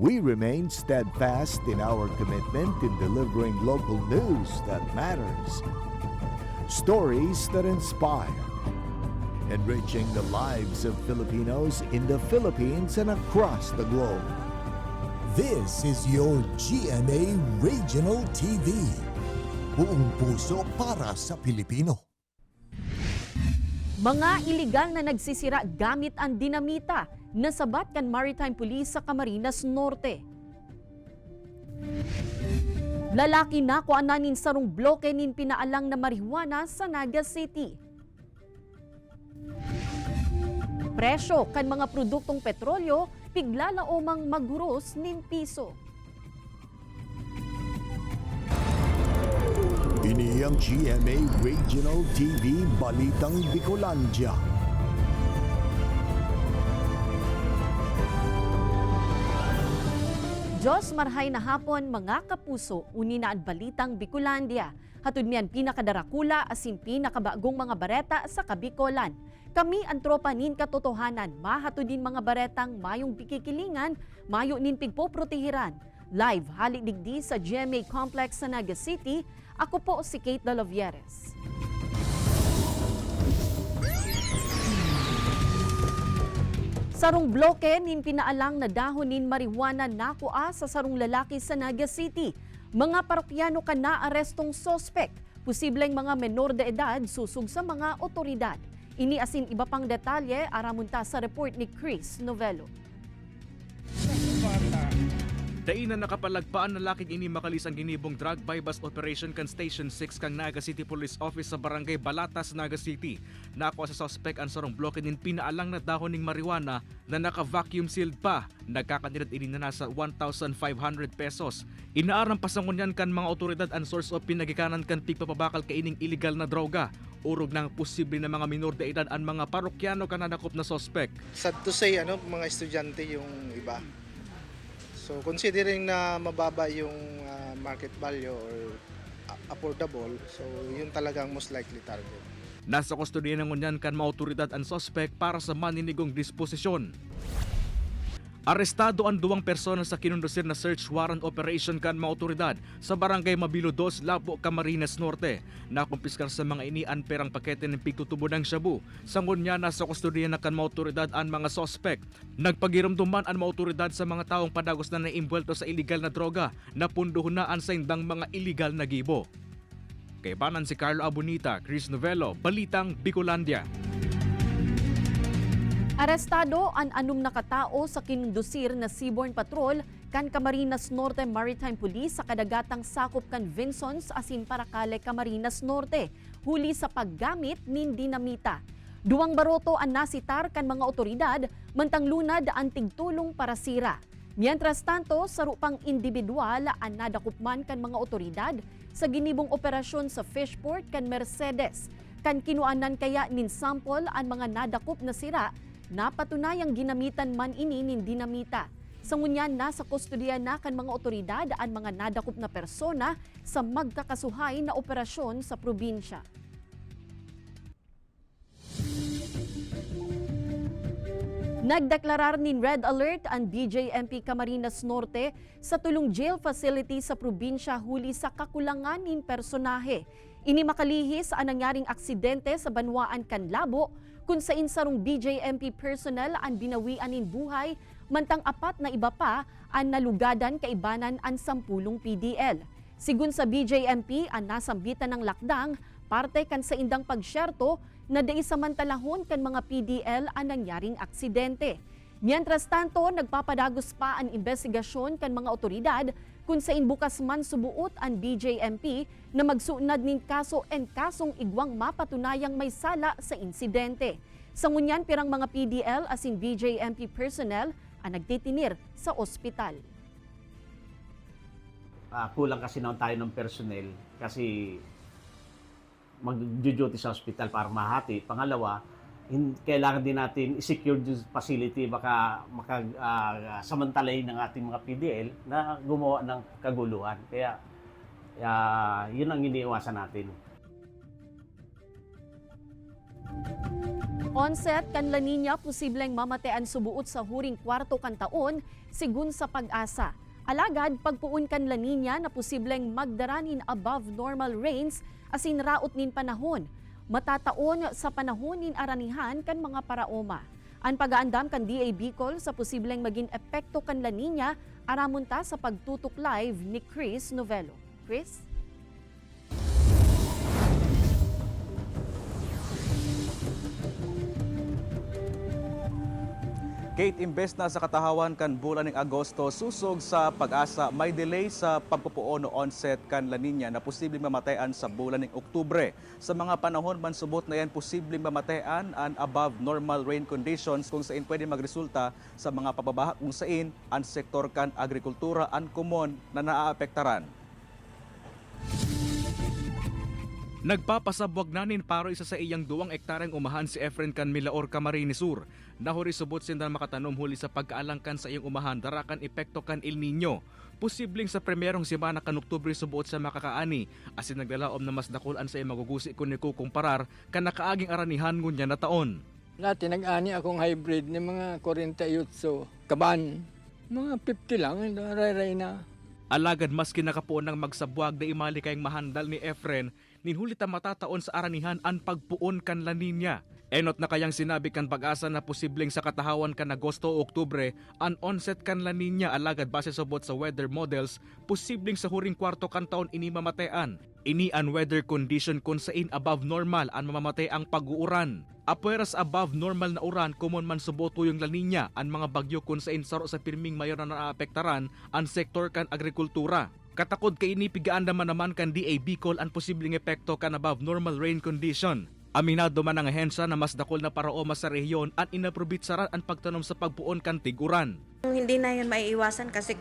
we remain steadfast in our commitment in delivering local news that matters. Stories that inspire. Enriching the lives of Filipinos in the Philippines and across the globe. This is your GMA Regional TV. Buong puso para sa Pilipino. Mga iligal na nagsisira gamit ang dinamita, nasabat kan Maritime Police sa Camarines Norte. Lalaki na kuananin sarong bloke nin pinaalang na marihuana sa Naga City. Presyo kan mga produktong petrolyo, piglalaomang maghuros nin piso. Ini ang GMA Regional TV Balitang Bicolandia. Diyos marhay na hapon mga kapuso, uni na ang Balitang Bicolandia. Hatod miyan pinakadarakula asin pinakabagong mga bareta sa Kabikolan. Kami ang tropa nin katotohanan, mahatod din mga baretang mayong bikikilingan, mayo nin pigpoprotehiran. Live halik digdi sa GMA Complex sa Naga City. Ako po si Kate Dalovieres. Sarong bloke nin pinaalang na dahon nin marijuana nakua sa sarong lalaki sa Naga City. Mga parokyano ka na arestong sospek. Posibleng mga menor de edad susug sa mga otoridad. Ini asin iba pang detalye aramunta sa report ni Chris Novello. Dain na nakapalagpaan na laking ini makalis ang ginibong drug bypass operation kan Station 6 kang Naga City Police Office sa Barangay Balatas, Naga City. Nakuha sa suspect ang sarong bloke nin pinaalang na dahon ng marijuana na naka-vacuum sealed pa. Nagkakanilat ini na nasa 1,500 pesos. Inaarang pasangunyan kan mga otoridad ang source of pinagikanan kan pigpapabakal kaining illegal na droga. Urog ng posible na mga minor de edad ang mga parokyano kananakop na suspect. Sad to say, mga estudyante yung iba. So considering na mababa yung market value or affordable, so yun talagang most likely target. Nasa kustodiya ng ngunyan kan mga otoridad ang suspect para sa maninigong disposisyon. Arestado ang duwang persona sa kinundusir na search warrant operation kan mga otoridad sa Barangay Mabilo 2, Lapo, Camarines Norte. Nakumpiskar sa mga ini ang perang pakete ng pigtutubo ng shabu. Sa ngunya nasa kustodiya na kan mga otoridad ang mga suspect. Nagpagiramduman ang mga otoridad sa mga taong padagos na naimbwelto sa iligal na droga na punduhunaan sa indang mga iligal na gibo. Kay banan si Carlo Abunita, Chris Novello, Balitang Bicolandia. Arestado ang anum na katao sa kinundusir na Seaborne Patrol kan Camarines Norte Maritime Police sa kadagatang sakop kan Vinsons asin Paracale, Camarines Norte, huli sa paggamit nin dinamita. Duwang baroto ang nasitar kan mga otoridad, mantang lunad ang tigtulong para sira. Mientras tanto, sarupang individual ang nadakupman kan mga otoridad sa ginibong operasyon sa Fishport kan Mercedes. Kan kinuanan kaya nin sample ang mga nadakup na sira, napatunayang ginamitan man ini nin dinamita. Sa ngunyan nasa kustodiya na kan mga otoridad ang mga nadakop na persona sa magkakasuhay na operasyon sa probinsya. Nagdeklarar nin Red Alert ang BJMP Camarines Norte sa tulong jail facility sa probinsya huli sa kakulangan nin personahe. Ini makalihis ang nangyaring aksidente sa Banwaan Canlabo kung sa insarong BJMP personnel ang binawian nin buhay, mantang apat na iba pa ang nalugadan kaibanan ang 10 PDL. Sigun sa BJMP, ang nasambitan ng lakdang, parte kan sa indang pagsyerto na daisamantalahon kan mga PDL ang nangyaring aksidente. Mientras tanto, nagpapadagos pa ang investigasyon kan mga otoridad kung sa inbukas man subuot ang BJMP na magsuunad nin kaso and kasong igwang mapatunayang may sala sa insidente. Sa ngunyan, pirang mga PDL asin BJMP personnel ang nagtitinir sa ospital. Kulang kasi naman tayo ng personnel kasi mag-duty sa ospital para mahati. Pangalawa, kailangan din natin i-secure yung facility baka makasamantalain ng ating mga PDL na gumawa ng kaguluhan. Kaya yun ang iniiwasan natin. Onset kan La Nina posibleng mamatean subuot sa huring kwarto kan taon, sigun sa pag-asa. Alagad, pagpuon kan La Nina na posibleng magdaranin above normal rains asin raot nin panahon. Matataon sa panahon nin aranihan kan mga paraoma. Ang pag-aandam kan DA Bicol sa posibleng maging epekto kan La Nina, aramunta sa pagtutok live ni Chris Novelo. Chris? Kate, imbes na sa katahawan kan bulan ng Agosto, susog sa pag-asa, may delay sa pagpupuon o onset kan La Nina na posibleng mamatayan sa bulan ng Oktubre. Sa mga panahon man subot na yan, posibleng mamatayan ang above normal rain conditions kung saan pwede magresulta sa mga pababaha kung saan ang sektor kan agrikultura ang kumon na naaapektaran. Nagpapasabwag nanin paro isa sa iyang 2 ektaryang umahan si Efren kan Milaor Camarines Sur. Nahuri subot sindan makatanom huli sa pagkaalangkan sa iyang umahan darakan epekto kan El Nino. Posibleng sa premyerong semana kan Oktubre subuot sa makakaani asin naglalaom na mas dakulan sa iyang magugusi kung nikukumparar kan nakaaging aranihan ngunya na taon. Dati nag-ani akong hybrid ng mga 48 kaban. Mga 50 lang, ray na. Alagad mas kinakapuon ng magsabwag na imali kayong mahandal ni Efren, ninhulita matataon sa aranihan ang pagpuon kan La Nina. Enot na kayang sinabi kan pag-asa na posibleng sa katahawan kan Agosto o Oktubre, ang onset kan La Nina alagad base sa bot sa weather models, posibleng sa huring kwarto kan taon ini mamatean. Ini ang weather condition kung saan above normal ang mamamatay ang pag-uuran. Apueras above normal na uran, kumon man suboto yung La Nina, ang mga bagyo kung saan saro sa pirming mayor na naapektaran ang sektor kan agrikultura. Katakod kay inipigaan naman kan DA Bicol ang posibleng epekto kan above normal rain condition. Aminado man ang ahensya na mas dakol na paraoma sa rehiyon at inaprobitsaran ang pagtanom sa pagpuon kan tiguran. Hindi na yun maiiwasan kasi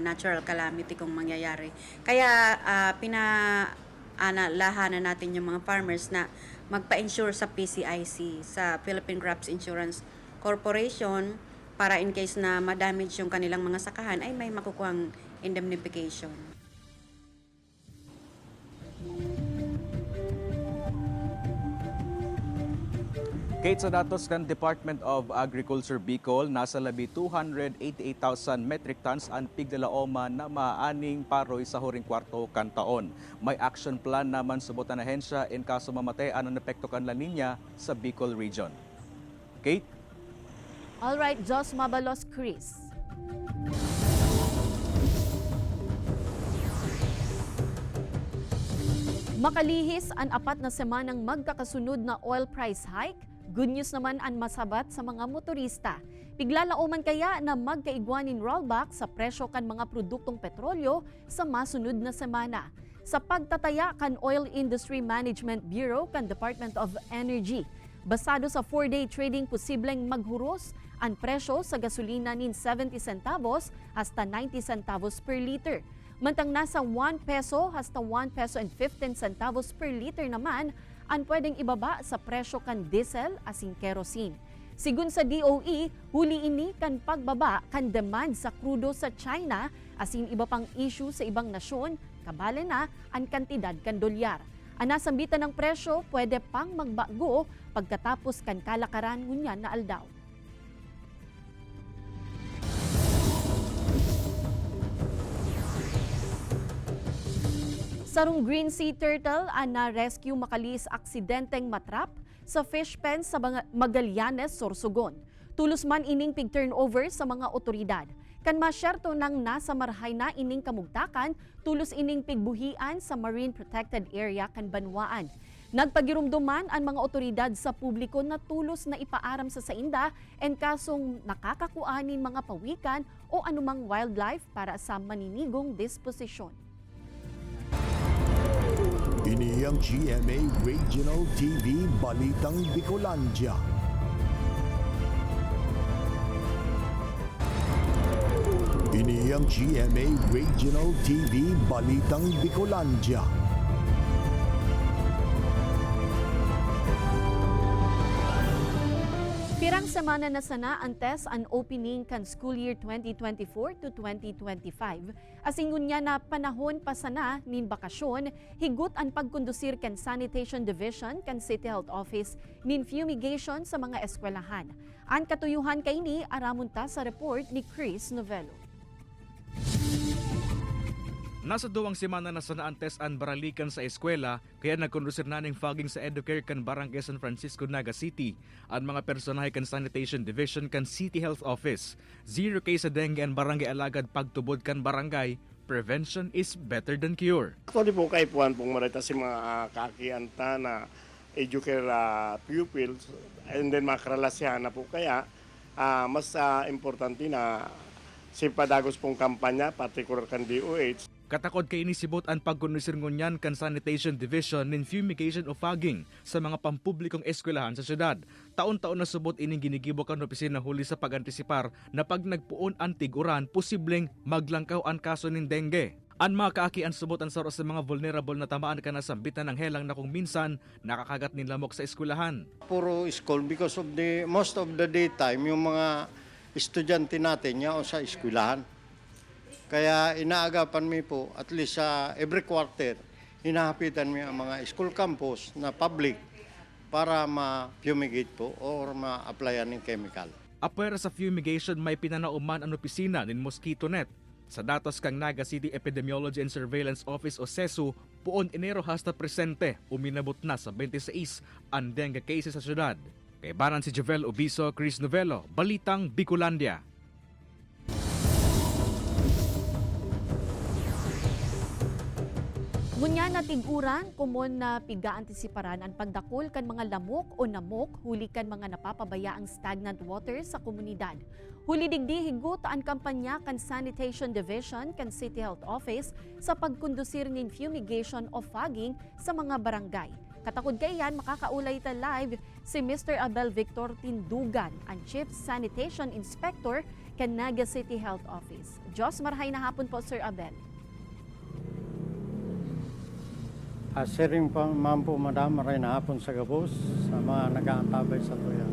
natural calamity kung mangyayari. Kaya pinalahanan natin yung mga farmers na magpa-insure sa PCIC, sa Philippine Crops Insurance Corporation, para in case na ma-damage yung kanilang mga sakahan ay may makukuhang indemnification. Kate, sa datos ng Department of Agriculture Bicol, nasa labi 288,000 metric tons ang pigdalaoma na maaning paroy sa huring kwarto kan taon. May action plan naman subot ang ahensya in kaso mamatean ang epekto kan La Nina sa Bicol region. Kate? Alright, Jos Mabalos, Chris. Makalihis ang 4 na semanang magkakasunod na oil price hike. Good news naman ang masabat sa mga motorista. Piglalauman kaya na magkaigwanin rollback sa presyo kan mga produktong petrolyo sa masunod na semana. Sa pagtataya kan Oil Industry Management Bureau kan Department of Energy, basado sa 4-day trading posibleng maghuros ang presyo sa gasolina nin 70 centavos hasta 90 centavos per liter. Mantang nasa 1 peso hasta 1 peso and 15 centavos per liter naman ang pwedeng ibaba sa presyo kan diesel asin kerosene. Sigun sa DOE, huli ini kan pagbaba kan demand sa krudo sa China asin iba pang issue sa ibang nasyon, kabale na ang kantidad kan dolyar. Ang nasambitan ng presyo pwede pang magbago pagkatapos kan kalakaran ngunyan na aldaw. Sarong green sea turtle ang na-rescue makalis aksidenteng matrap sa fish pen sa Magallanes, Sorsogon. Tulos man ining pig-turnover sa mga otoridad. Kan masyerto ng nasa marhay na ining kamugtakan, tulos ining pigbuhian sa Marine Protected Area kan Banwaan. Nagpagirumduman ang mga otoridad sa publiko na tulos na ipaaram sa sainda en kasong nakakakuanin mga pawikan o anumang wildlife para sa maninigong disposisyon. Ini ang GMA Regional TV Balitang Bicolandia. Ini ang GMA Regional TV Balitang Bicolandia. Pirang semana na sana ang test ang opening kan school year 2024 to 2025. Asingun niya na panahon pa sana nin bakasyon, higot ang pagkondusir kan Sanitation Division kan City Health Office nin fumigation sa mga eskwelahan. Ang katuyuhan kay ni aramon ta sa report ni Chris Novello. Nasa duwang semana na sana ang test ang baralikan sa eskwela, kaya nagkondusir na ng fogging sa Educare kan Barangay San Francisco, Naga City. Ang mga personahe kan Sanitation Division kan City Health Office. 0 case sa dengue ang barangay alagad pagtubod kan barangay. Prevention is better than cure. Actually po kay puan pong marita si mga kakianta na Educare pupils and then makarelasyan na po kaya mas importante na si padagos pong kampanya, particular kan DOH. Katakod kay inisibot ang pagkondusir ngunyan kan Sanitation Division nin fumigation o fogging sa mga pampublikong eskwelahan sa syudad. Taon-taon na subot ining ginigibok ang opisina huli sa pagantisipar na pag nagpuon ang tiguran, posibleng maglangkaw ang kaso nin dengue. Ang mga kaakian subot ang saro sa mga vulnerable na tamaan ka na sambitan ng helang na kung minsan nakakagat nin lamok sa eskwelahan. Puro school because of the most of the daytime yung mga estudyante natin o sa eskwelahan. Kaya inaagapan mi po at least every quarter hinahapitan mi ang mga school campus na public para ma-fumigate po or ma-applyan ng chemical. Apwera sa fumigation may pinanauman ang opisina nin mosquito net. Sa datos kang Naga City Epidemiology and Surveillance Office o CESU, puon Enero hasta presente, uminabot na sa 26 ang dengue cases sa syudad. Kay Baran si Jovel Obiso, Chris Novello, Balitang Bicolandia. Ngunya na tiguran, kumon na piga-antisiparan ang pagdakol kan mga lamok o namok huli kan mga napapabaya ang stagnant water sa komunidad. Huli digdi higot ang kampanya kan Sanitation Division kan City Health Office sa pagkondusir nin fumigation o fogging sa mga barangay. Katakod kayan, makakaulay ta live si Mr. Abel Victor Tindugan, ang Chief Sanitation Inspector kan Naga City Health Office. Diyos marhay na hapon po, Sir Abel. Siring pa man po, madam, maray na hapon sa gabos sa mga nag-aantabay sa tuya.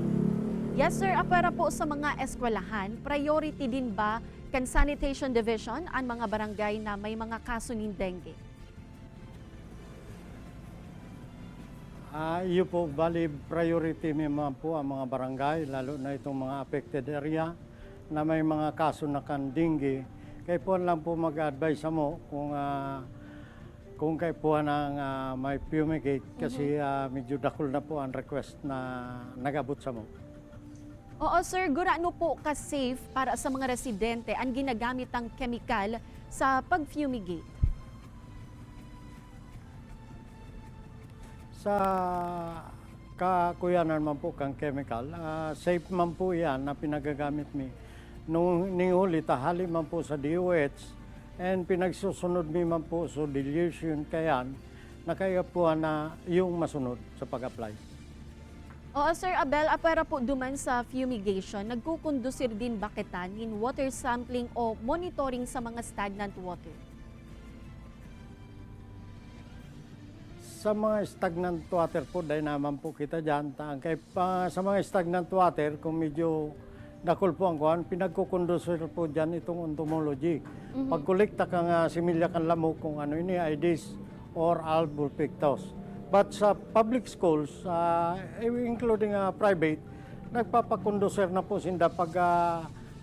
Yes, sir. Apara po sa mga eskwelahan, priority din ba kan Sanitation Division ang mga barangay na may mga kaso ng dengue? Iyo po, bali priority naman po ang mga barangay, lalo na itong mga affected area na may mga kaso na kan dengue. Kaya po lang po mag-advise mo kung kayo po ang may fumigate kasi medyo dakol na po ang request na nag-abot sa mo. Oo, sir. Gurano po ka-safe para sa mga residente ang ginagamit ang chemical sa pag-fumigate? Sa kakuyanan man po kang chemical, safe man po yan na pinagagamit mi. Nung nihuli, tahali man po sa DOH, and pinagsusunod mi man po so dilution kayan na kaya po na yung masunod sa pag-apply. Oo, Sir Abel, apera po duman sa fumigation, nagkukondusir din baketan in water sampling o monitoring sa mga stagnant water? Sa mga stagnant water po, dahil naman po kita dyan. Sa mga stagnant water, kung medyo dakol po ang kuhan, pinagkukondusir po dyan itong entomology. Pagkolekta ka nga similya kan lamok kung ano ini, Aedes or albopictus. But sa public schools, including private, nagpapakondusir na po sinda pag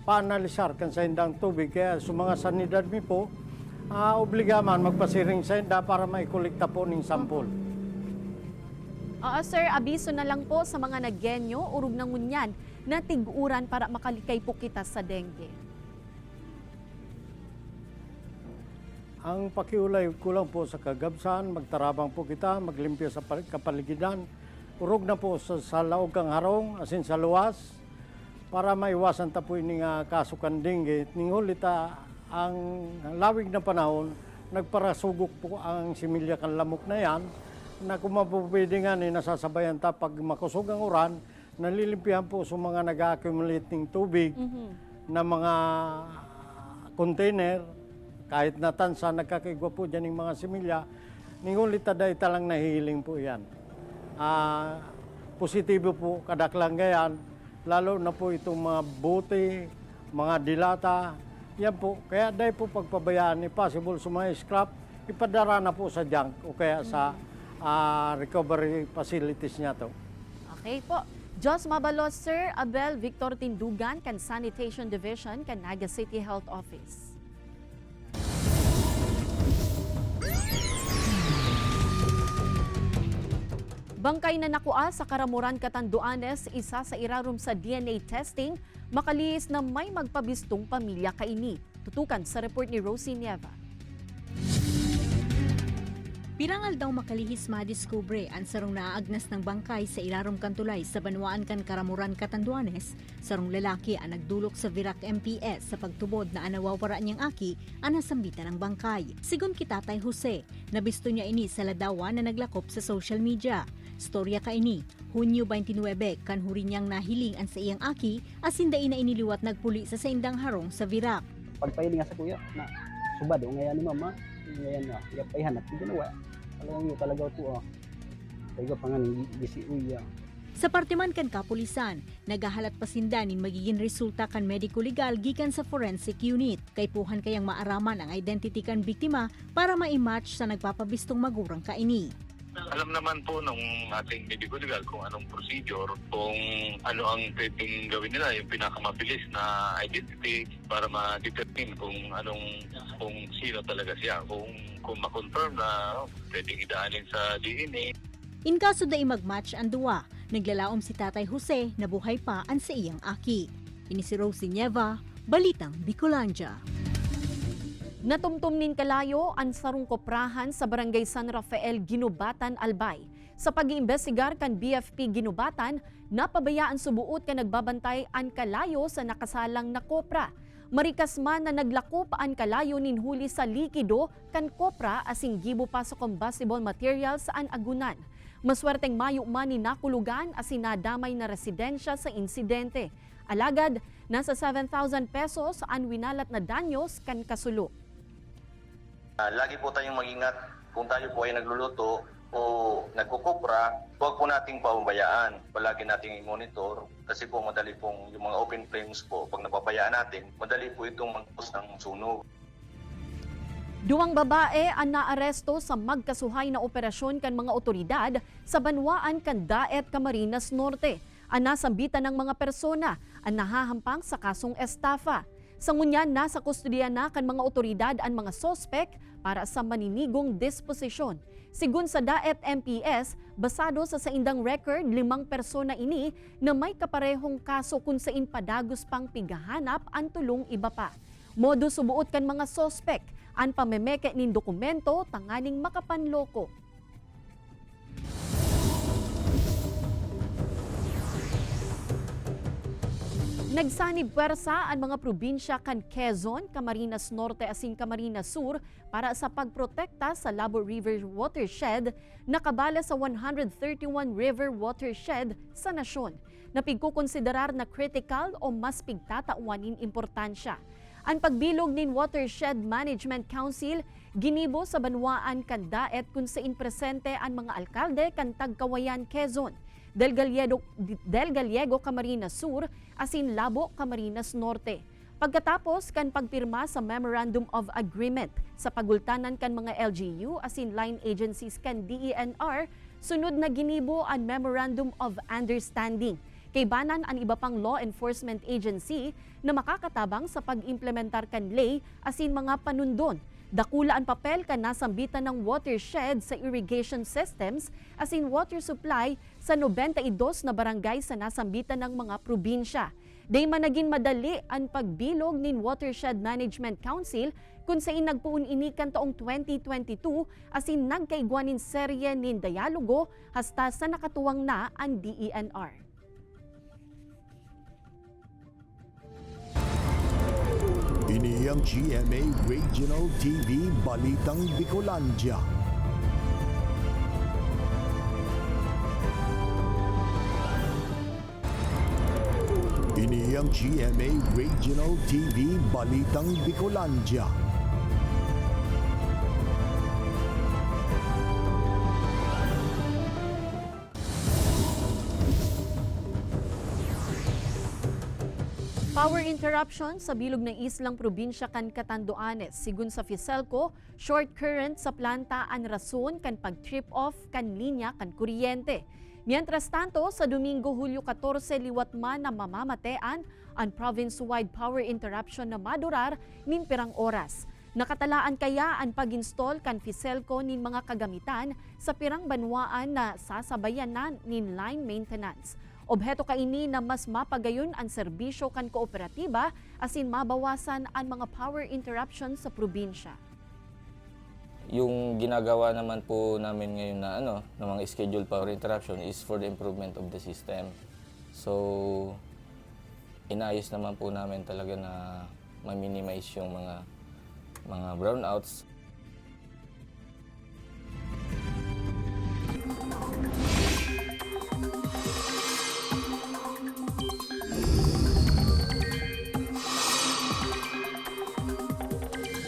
paanalisar kan sa indang tubig. Kaya sa mga sanidad mi po, obligaman magpasiring sa inda para maikolekta po ng sample. Sir, abiso na lang po sa mga naggenyo, urog ng ngunyan, na tiguran para makalikay po kita sa dengue. Ang pakiulay ko lang po sa kagabsan, magtarabang po kita, maglimpyo sa kapaligidan, urog na po sa laog kang harong, asin sa luwas, para maiwasan ta po ining kasukan dengue. Ninghuli ta ang lawig na panahon, nagparasugok po ang similya kan lamok na yan, na kung mapupwede nga nasasabayan ta pag makusog ang uran, nalilimpihan po sa mga nag-accumulate ng tubig na mga container, kahit na tansa, nagkakaigwa po dyan ng mga similya, ningulit taday talang nahihiling po yan. Positibo po kadaklang gayan, lalo na po itong mga bote, mga dilata. Yan po, kaya dahil po pagpabayaan, possible sa mga scrap, ipadara na po sa junk o kaya sa recovery facilities niya to. Okay po. Jos Mabalos, Sir Abel Victor Tindugan, kan Sanitation Division, kan Naga City Health Office. Bangkay na nakua sa Karamuran, Catanduanes, isa sa irarum sa DNA testing, makaliis na may magpabistong pamilya kaini. Tutukan sa report ni Rosie Nieva. Pirangal daw makalihis madiskubre ang sarong naaagnas ng bangkay sa ilarom kantulay sa Banwaan kan Karamuran, Catanduanes. Sarong lalaki ang nagdulok sa Virac MPS sa pagtubod na anawawara niyang aki ang nasambitan ng bangkay. Sigon kitatay Jose, nabisto niya ini sa ladawan na naglakop sa social media. Storya ka ini, Hunyo 29, kan huri niyang nahiling ang sa iyang aki asin dai na iniliwat nagpuli sa saindang harong sa Virac. Pagpahiling nga sa kuya na subado ngayon ni mama, ngayon na yapay hanap ng ginawa. Alam niyo talaga ito Kaya panganin gisi uya. Sa partiman kan kapulisan, nagahalat pasindanin magiging resulta kan medico legal gikan sa forensic unit. Kay puhan kayang maaraman ang identity kan biktima para ma-match sa nagpapabistong magurang kaini. Alam naman po nung ating medico legal kung anong procedure, kung ano ang pwedeng gawin nila, yung pinakamabilis na identity para ma-determine kung sino talaga siya. Kung ma-confirm na pwedeng idaanin sa DNA. In kaso dai mag-match ang duwa, naglalaom si Tatay Jose na buhay pa ang sa iyang aki. Ini si Rosie Nieva, Balitang Bicolandia. Natumtum nin kalayo ang sarong koprahan sa Barangay San Rafael, Ginubatan, Albay. Sa pag-iimbestigar kan BFP Ginubatan, napabayaan subuot ka nagbabantay ang kalayo sa nakasalang na kopra. Marikas man na naglakop ang kalayo nin huli sa likido kan kopra asing gibo pa sa combustible materials saan agunan. Maswerteng mayo man ni nakulugan asin nadamay na residensya sa insidente. Alagad, nasa 7,000 pesos ang winalat na danyos kan kasulo. Lagi po tayong mag-ingat kung tayo po ay nagluluto o nagkukupra, huwag po nating paubayaan. Palagi nating i-monitor kasi po madali pong yung mga open flames po, pag napabayaan natin, madali po itong mag-cause ng sunog. Duwang babae ang naaresto sa magkasuhay na operasyon kan mga otoridad sa Banwaan kan Daet, Camarines Norte. Ang nasambitan ng mga persona ang nahahampang sa kasong estafa. Sa ngunyan, nasa kustodiya na kan mga otoridad ang mga sospek para sa maninigong disposisyon. Sigun sa Daet MPS, basado sa saindang record, 5 persona ini na may kaparehong kaso kung sain padagos pang pigahanap ang tulong iba pa. Modo subuot kan mga sospek, ang pamemeke nin dokumento tanganing makapanloko. Nagsanib puwersa ang mga probinsya kan Quezon, Camarines Norte asin Camarines Sur para sa pagprotekta sa Labo River watershed na kabala sa 131 river watershed sa nasyon na pigkukonsiderar na critical o mas pigtatauanin importansya. Ang pagbilog nin Watershed Management Council ginibo sa Banwaan kan Daet kung sain presente ang mga alkalde kan Tagkawayan, Quezon, Del Gallego, Camarines Sur, asin Labo, Camarines Norte. Pagkatapos kan pagpirma sa Memorandum of Agreement sa pagultanan kan mga LGU asin line agencies kan DENR, sunod na ginibo ang Memorandum of Understanding. Kaybanan ang iba pang law enforcement agency na makakatabang sa pag-implementar kan lay asin mga panundon. Dakula ang papel kan nasambitan ng watershed sa irrigation systems asin water supply sa 92 na barangay sa nasambitan ng mga probinsya. Day man naging madali ang pagbilog nin Watershed Management Council kung sain nagpuun ini kan taong 2022 asin nagkaigwanin serye nin dialogo hasta sa nakatuwang na ang DENR. Ini ang GMA Regional TV Balitang Bicolandia. Ini ang GMA Regional TV Balitang Bicolandia. Power interruption sa bilog ng islang probinsya kan Catanduanes. Sigun sa Ficelco, short current sa planta ang rason kan pag-trip off kan linya kan kuryente. Mientras tanto, sa Domingo, Hulyo 14, liwat man na mamamatean ang province-wide power interruption na madurar nin pirang oras. Nakatalaan kaya ang pag-install kan Ficelco nin mga kagamitan sa pirang banwaan na sasabayan na nin line maintenance. Obheto kaini na mas mapagayon ang serbisyo kan kooperatiba asin mabawasan ang mga power interruption sa probinsya. Yung ginagawa naman po namin ngayon na na mga scheduled power interruption is for the improvement of the system. So inayos naman po namin talaga na ma-minimize yung mga brownouts.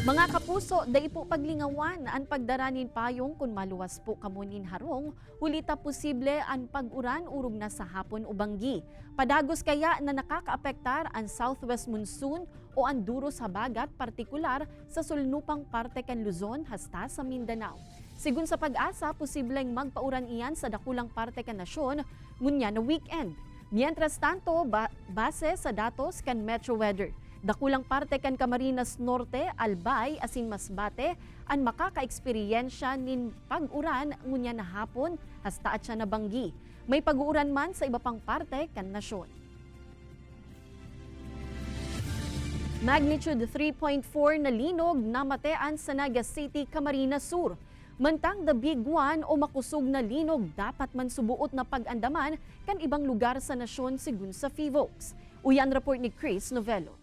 Mga kapuso, dai po paglingawan ang pagdaranin payong kung maluwas po kamunin harong, hulita posible ang pag-uran urog na sa hapon o banggi. Padagos kaya na nakakaapektar ang southwest monsoon o ang duros habagat, partikular sa sulnupang parte kan Luzon hasta sa Mindanao. Sigun sa pag-asa, posibleng magpauran iyan sa dakulang parte kan nasyon ngunya na weekend. Mientras tanto, base sa datos kan Metro Weather, dakulang parte kan Camarines Norte, Albay, asin Masbate, ang makaka-eksperyensya nin pag-uran ngunya na hapon hasta at siya na banggi. May pag-uuran man sa iba pang parte kan nasyon. Magnitude 3.4 na linog namatean sa Naga City, Camarines Sur. Mantang the big one o makusog na linog dapat man subuot na pag-andaman kan ibang lugar sa nasyon sigun sa FIVOX. Uyan report ni Chris Novello.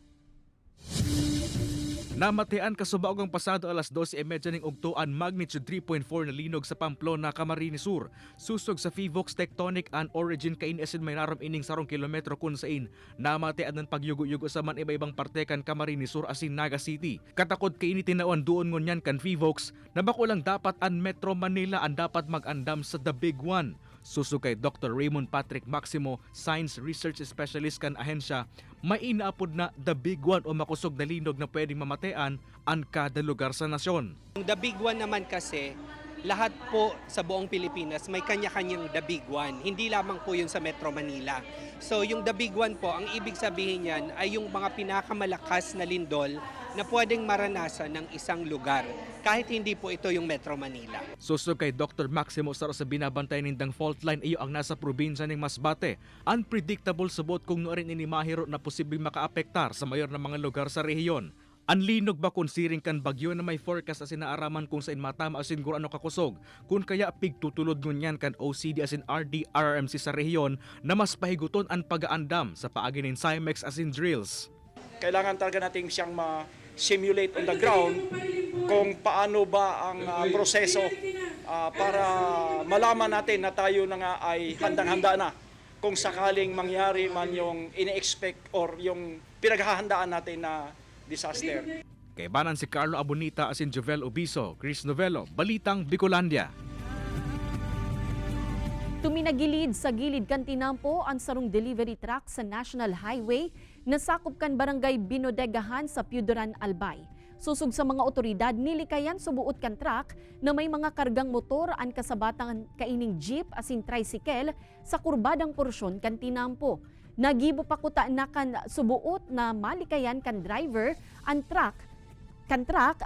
Namatean kasubaog ang pasado alas 12:30 ng ugtuan magnitude 3.4 na linog sa Pamplona, Camarines Sur. Susog sa FIVOX tectonic and origin kain asin may narom ining 10 kilometro kun sain. Namatean ng pagyugo-yugo sa man iba-ibang parte kan Camarines Sur asin Naga City. Katakod kaini tinawan doon ngunyan kan FIVOX na bakulang dapat ang Metro Manila ang dapat mag-andam sa the big one. Susog kay Dr. Raymond Patrick Maximo, Science Research Specialist kan ahensya, may inaapod na the big one o makusog na linog na pwedeng mamatean ang kada lugar sa nasyon. The big one naman kasi, lahat po sa buong Pilipinas may kanya-kanyang the big one. Hindi lamang po yun sa Metro Manila. So yung the big one po, ang ibig sabihin yan ay yung mga pinakamalakas na lindol na pwedeng maranasan ng isang lugar kahit hindi po ito yung Metro Manila. Susog kay Dr. Maximo sa binabantay nindang fault line iyo ang nasa probinsya ng Masbate. Unpredictable subot kung noorin inimahiro na posibleng makaapektar sa mayor na mga lugar sa rehiyon. Anlinog ba kung siring kan bagyo na may forecast asin naaraman kung saan matama asin guro ano kakusog? Kung kaya pigtutulod ngunyan kan OCD asin RD RRMC sa rehiyon na mas pahiguton ang pag-aandam sa paagi ng CIMEX asin drills. Kailangan talaga natin siyang ma-simulate on the ground kung paano ba ang proseso para malaman natin na tayo na nga ay handang-handa na kung sakaling mangyari man yung ine-expect or yung pinaghahandaan natin na disaster. Kay banan si Carlo Abonita asin Jovel Obiso, Chris Novello, Balitang Bicolandia. Tuminagilid sa gilid kan tinampo ang sarong delivery truck sa National Highway na sakop kan barangay Binodegahan sa Piudoran, Albay. Susog sa mga otoridad, nilikayan subuot kan truck na may mga kargang motor ang kasabatang kaining jeep asin tricycle sa kurbadang porsyon kan tinampo. Nagibo pa kuta na kan subuot na malikayan kan driver ang truck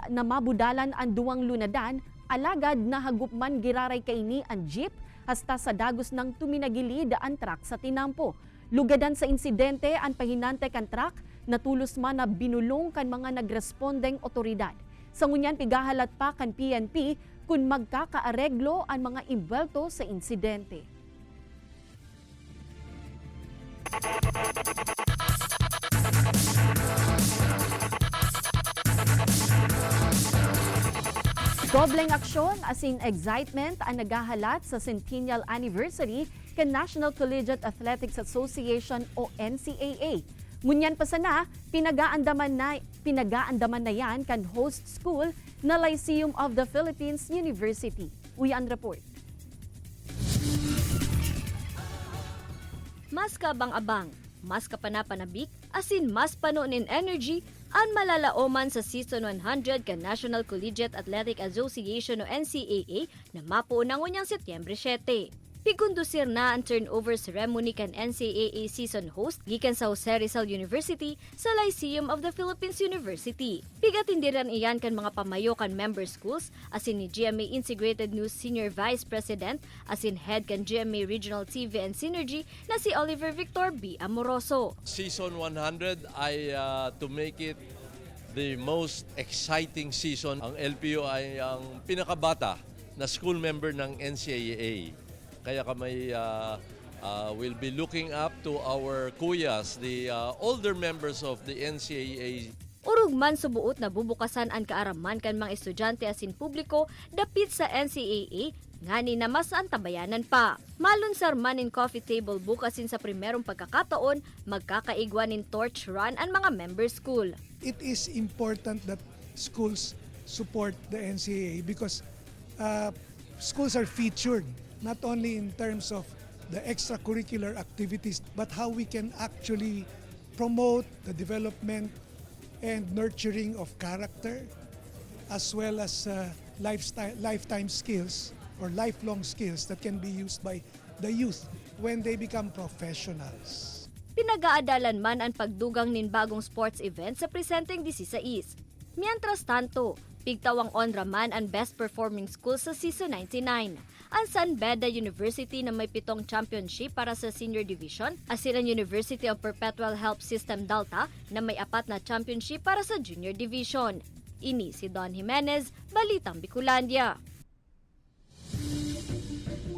na mabudalan ang duwang lunadan, alagad na hagupman giraray kaini ang jeep hasta sa dagos ng tuminagilid ang truck sa tinampo. Lugadan sa insidente ang pahinante kan truck, natulos man na binulong kan mga nagrespondeng otoridad. Sa ngunyan pigahalat pa kan PNP kung magkakaareglo ang mga imbelto sa insidente. Dobleng aksyon asin excitement ang nagahalat sa Centennial Anniversary kan National Collegiate Athletics Association o NCAA. Ngunyan pa sana, pinag-aandaman na yan kan host school na Lyceum of the Philippines University. Uyan report. Mas kabang-abang, mas kapanapanabik, asin mas panunin energy, ang malalaoman sa Season 100 kan National Collegiate Athletic Association o NCAA na mapuunang unyang Setyembre 7. Pigundusir na ang turnover ceremony kan NCAA season host gikan sa Jose Rizal University sa Lyceum of the Philippines University. Pigatindiran iyan kan mga pamayo kan member schools asin ni GMA Integrated News Senior Vice President asin head kan GMA Regional TV and Synergy na si Oliver Victor B. Amoroso. Season 100 ay to make it the most exciting season. Ang LPO ay ang pinakabata na school member ng NCAA. Kaya kami will be looking up to our kuyas, the older members of the NCAA. Urug man subuot na bubukasan ang kaaraman kan mga estudyante asin publiko dapit sa NCAA, ngani na mas antabayanan pa. Malunsar man in coffee table bukasin sa primerong pagkakataon, magkakaigwanin torch run ang mga member school. It is important that schools support the NCAA because schools are featured not only in terms of the extracurricular activities, but how we can actually promote the development and nurturing of character, as well as lifetime skills or lifelong skills that can be used by the youth when they become professionals. Pinag-aadalan man ang pagdugang nin bagong sports event sa presenteng 16. Mientras tanto, pigtawang onra man ang best performing school sa season 99. Ang San Beda University na may 7 championship para sa senior division, asin ang University of Perpetual Help System Delta na may 4 na championship para sa junior division. Ini si Don Jimenez, Balitang Bicolandia.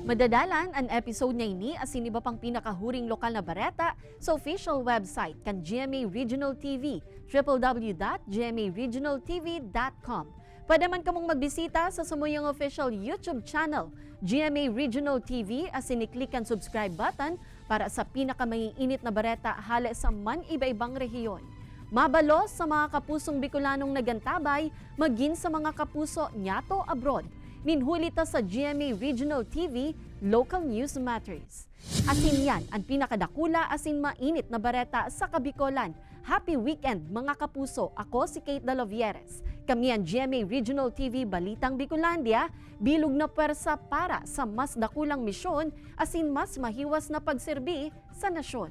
Madadalan ang episode niya ini asin iba pang pinakahuring lokal na bareta sa official website kan GMA Regional TV, www.gmaregionaltv.com. Pwede man kamong magbisita sa sumuyong official YouTube channel, GMA Regional TV, asin i-click ang subscribe button para sa pinakamanginit na bareta hale sa man iba-ibang rehiyon. Mabalos sa mga kapusong Bicolanong nagantabay, maging sa mga kapuso nyato abroad. Ninhuli ta sa GMA Regional TV, Local News Matters. Asin yan ang pinakadakula asin mainit na bareta sa Kabicolan. Happy weekend mga kapuso! Ako si Kate Dalovieres. Kami ang GMA Regional TV Balitang Bicolandia, bilog na pwersa para sa mas dakulang misyon asin mas mahiwas na pagserbi sa nasyon.